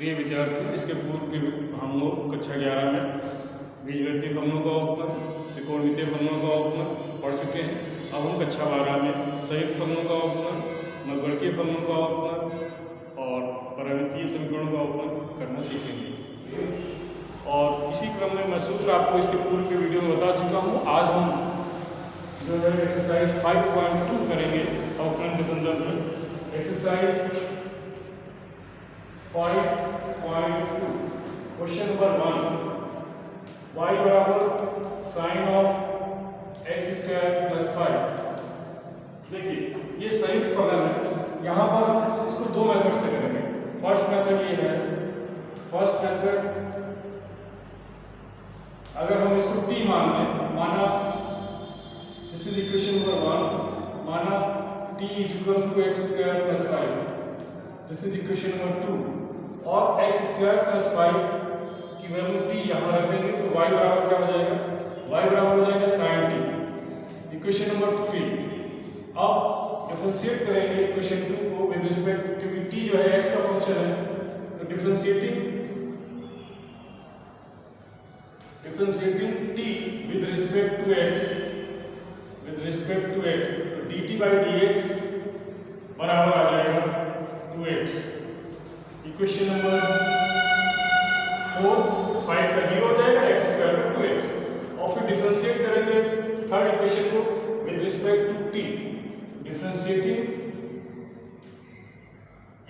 प्रिय विद्यार्थियों, इसके पूर्व के हम लोग कक्षा 11 में बीजगणितीय फलनों का अवकलन, त्रिकोणमितीय फलनों का अवकलन पढ़ चुके हैं। अब हम कक्षा 12 में संयुक्त फलनों का अवकलन, मध्यवर्गीय फलनों का अवकलन और परिमितीय समीकरणों का अवकलन करना सीखेंगे। और इसी क्रम में मैं सूत्र आपको इसके पूर्व के वीडियो में बता चुका हूँ। आज हम जो है एक्सरसाइज 5.2 करेंगे अवकलन के संदर्भ में। एक्सरसाइज 5.2 क्वेश्चन नंबर 1, y बराबर sine of x square plus 5। देखिए ये संयुक्त फलन है। यहाँ पर हम इसको दो मेथड से करेंगे। फर्स्ट मेथड ये है, फर्स्ट मेथड अगर हम इसको t मान लें, माना दिस इज इक्वेशन नंबर 1, माना t is equal to x square plus 5, this is equation number 2, और एक्स स्क्वायर प्लस 5 की वैल्यू t यहाँ रख देंगे तो y बराबर क्या हो जाएगा, y बराबर हो जाएगा sin t। इक्वेशन नंबर 3, अब डिफरेंशिएट करेंगे इक्वेशन 2 को विद रिस्पेक्ट, क्योंकि t जो है x का फंक्शन है, तो differentiating t with respect to x, तो dt by dx बराबर आ जाएगा 2x। इक्वेशन नंबर 4, 5 का 0 हो जाएगा, x स्क्वायर का 2x। और फिर डिफरेंशिएट करेंगे थर्ड इक्वेशन को with respect to t, differentiating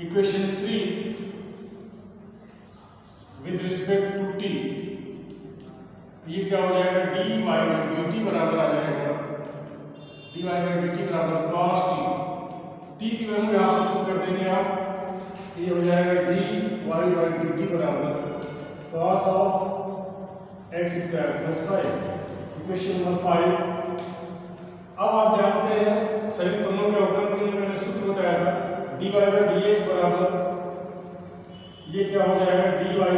equation 3 with respect to t, ये क्या हो जाएगा, dy by dt बराबर आ जाएगा, dy by dt बराबर cos t। t की वैल्यू यहाँ से पुट कर देंगे आप, ये हो जाएगा dy by dt बराबर cos of x square plus 5। Equation number 5। अब आप जानते हैं संयुक्त फलनों के अवकलन के लिए मैंने सूत्र बताया था, dy by dx बराबर ये क्या हो जाएगा, dy by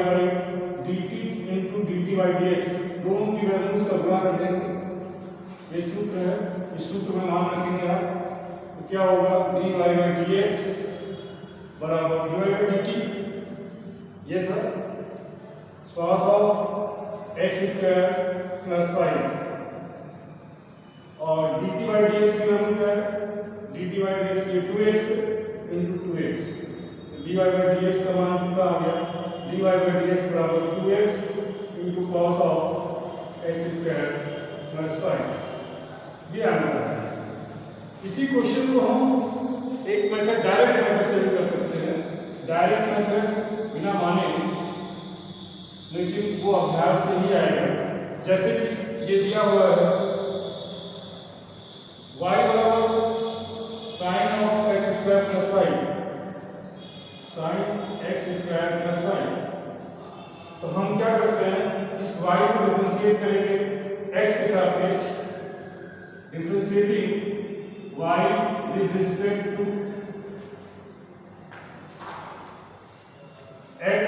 dt into dt by dx, दोनों की वैल्यूज का गुणा कर देंगे। ये सूत्र है, इस सूत्र में मान रखेंगे आप, तो क्या होगा, dy by dx बराबर dy by dt, ये था cos of x square plus 5, और dt by dx की वैल्यू क्या है, dt by dx ये 2x into 2x, dy by dx का मान कितना आ गया, dy by dx बराबर 2x into cos of x square plus 5। ये आंसर है। इसी क्वेश्चन को हम एक मेथड डायरेक्ट मेथड से भी कर सकते हैं, डायरेक्ट मेथड बिना माने, लेकिन वो अभ्यास से ही आएगा। जैसे कि ये दिया हुआ है, y बराबर sine of x square plus 5, sine x square plus 5। तो हम क्या करते हैं, इस y को डिफरेंशिएट करेंगे x के सापेक्ष, differentiating y with respect to x।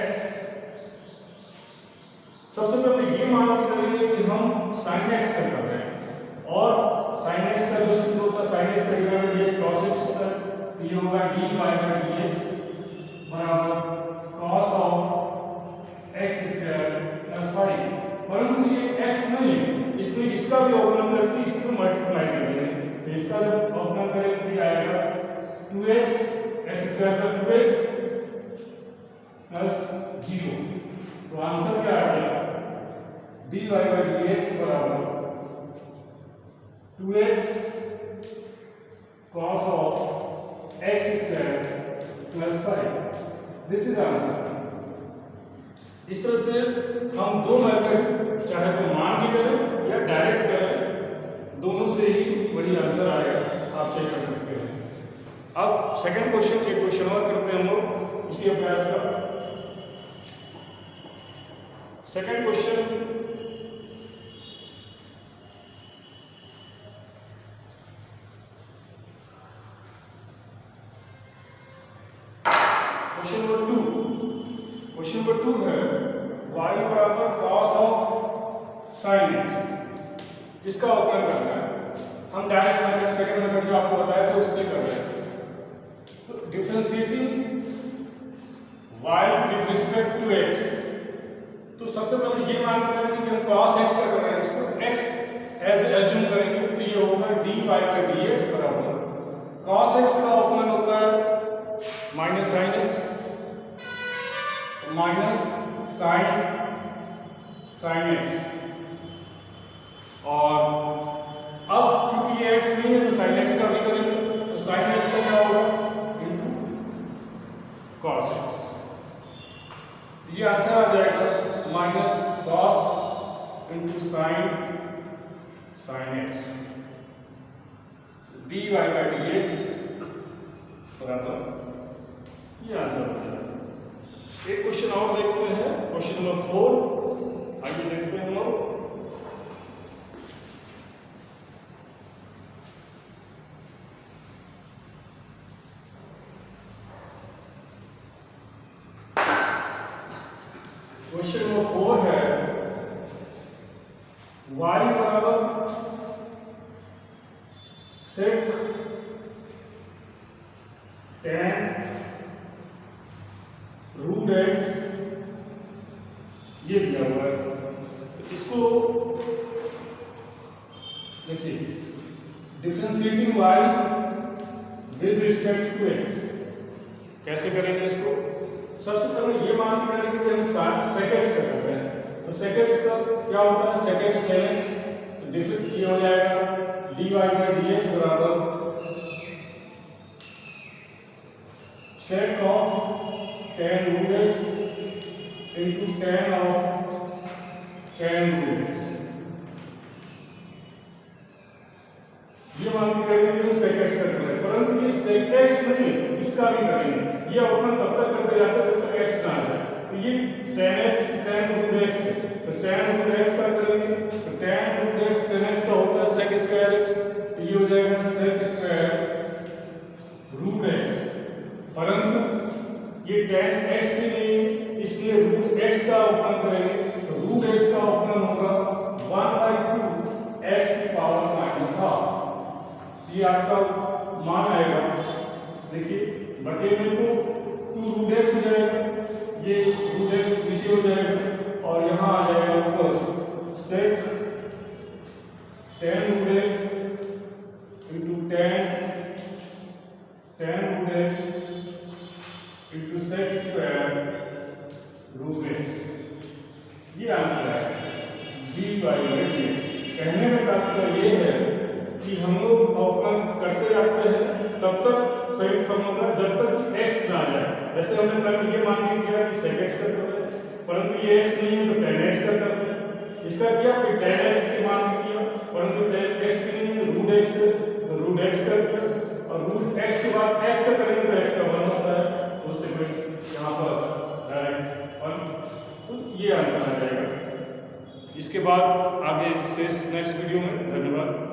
सबसे पहले ये मान के करेंगे कि हम sin x का कर रहे हैं, और sin x का जो सूत्र होता है, sin x का डिवाइड dx cos x होता है, तो ये होगा dy by dx बराबर cos of x square plus 5। परंतु ये x नहीं है, इसमें इसका भी अवकलन करके इसको मल्टीप्लाई कर देंगे, तो इसका जब अवकलन करेंगे आएगा 2x x square plus 2x plus 0। तो आंसर क्या आ गया, dy by dx बराबर 2x cos of x square plus 5। This is answer. इस तरह से हम दो मेथड, चाहे तो मान के करें या डायरेक्ट करें, दोनों से ही वही आंसर आएगा, आप चेक कर सकते हैं। अब सेकंड क्वेश्चन, एक क्वेश्चन और करते हैं हम लोग इसी अभ्यास का। Second question, question number 2, question number 2 है y बराबर cos ऑफ sin x, इसका अवकलन करना है। हम डायरेक्ट मेथड, सेकंड मेथड जो आपको बताया था उससे कर रहे हैं। तो differentiating y with respect to x, तो सबसे पहले ये मान के करेंगे कि हम cos x का कर रहे हैं, इसको x एज एज्यूम करेंगे, तो ये होगा dy by dx बराबर cos x का अपमान होता है minus sine x minus sine x, और अब क्योंकि ये x नहीं है तो sin x का भी करेंगे, तो sin x का क्या होगा इनटू cos x, ये आंसर आ जाएगा minus cos into sin x dy by dx बराबर, ये आंसर हो जाएगा। एक क्वेश्चन और देखते हैं, क्वेश्चन नंबर 4, आइए देखते हैं हम लोग। क्वेश्चन नंबर 4 है y बराबर sec tan रूट x, ये दिया हुआ है, तो इसको देखिए differentiating y with respect to x कैसे करेंगे इसको। सबसे पहले ये मान के करेंगे कि हम sec x का कर रहे हैं, तो sec x का क्या होता है sec x tan x, तो डिफरेंट ये हो जाएगा dy by dx बराबर sec of tan root x into tan of tan root x, ये मान के करेंगे तो sec x का कर रहे हैं, परंतु ये sec x नहीं है, इसका भी करेंगे, ये अपना तब तक करते जाते हैं जब तक x ना आ जाए, तो ये tan x tan root x है, तो tan root x का करेंगे, तो tan root x tan x का होता है sec स्क्वायर x, तो ये हो जाएगा sec स्क्वायर root x, परंतु ये tan x भी नहीं है, इसलिए रूट x का अपमान करेंगे, तो रूट x का अपमान होगा 1/2 x की पावर माइनस हाफ, ये आपका मान आएगा, देखिए बटे में तो 2 रूट x हो जाएगा, ये रूट x नीचे हो जाएगा और यहाँ आ जाएगा ऊपर sec tan root x into tan root x into sec square root x, ये आंसर है dy by dx। कहने में तात्पर्य ये है कि हम लोग अवकलन करते जाते हैं तब तक सही फॉर्मूला जब तक कि x ना आ जाए। जैसे हमने पहले ये मान के किया कि sec x का कर रहे हैं, परंतु ये x नहीं है तो tan x का कर रहे हैं, इसका किया फिर tan x के मान के किया, परंतु tan x नहीं है तो रूट x है, तो रूट x कर दिया, और रूट x के बाद x का करेंगे तो x का 1 होता है, तो उससे कोई यहाँ पर डायरेक्ट 1, तो ये आंसर आ जाएगा। इसके बाद आगे शेष नेक्स्ट वीडियो में। धन्यवाद।